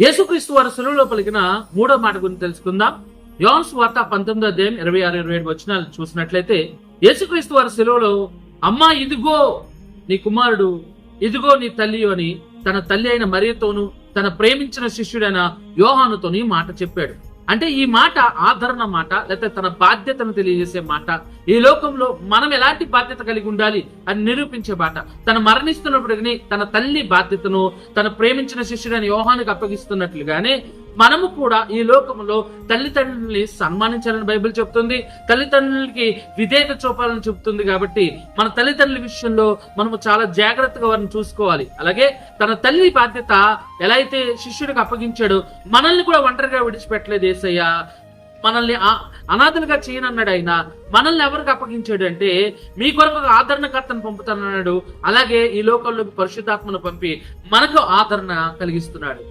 యేసుక్రీస్తు వారి శిలువలో పలికిన మూడో మాట గురించి తెలుసుకుందాం. యోహాను సువార్త 19వ అధ్యాయం 26-27 వచనాలు చూసినట్లయితే, యేసుక్రీస్తు వారి శిలువలో అమ్మా ఇదిగో నీ కుమారుడు, ఇదిగో నీ తల్లి అని తన తల్లి అయిన మరియతోను తన ప్రేమించిన శిష్యుడైన యోహానుతోని మాట చెప్పాడు. అంటే ఈ మాట ఆదరణ మాట, లేకపోతే తన బాధ్యతను తెలియజేసే మాట, ఈ లోకంలో మనం ఎలాంటి బాధ్యత కలిగి ఉండాలి అని నిరూపించే మాట. తను మరణిస్తున్నప్పటికీ తన తల్లి బాధ్యతను తన ప్రేమించిన శిష్యుడైన యోహానుకి అప్పగిస్తున్నట్లుగానే మనము కూడా ఈ లోకంలో తల్లిదండ్రుల్ని సన్మానించాలని బైబిల్ చెప్తుంది, తల్లిదండ్రులకి విధేయత చూపాలని చెప్తుంది. కాబట్టి మన తల్లిదండ్రుల విషయంలో మనము చాలా జాగ్రత్తగా వారిని చూసుకోవాలి. అలాగే తన తల్లి బాధ్యత ఎలా అయితే శిష్యుడికి అప్పగించాడో మనల్ని కూడా ఒంటరిగా విడిచిపెట్టలేదు యేసయ్య. మనల్ని అనాథలుగా చేయనన్నాడు ఆయన. మనల్ని ఎవరికి అప్పగించాడు అంటే, మీ కొరకు ఆదరణకర్తను పంపుతానన్నాడు. అలాగే ఈ లోకంలోకి పరిశుద్ధాత్మను పంపి మనకు ఆదరణ కలిగిస్తున్నాడు.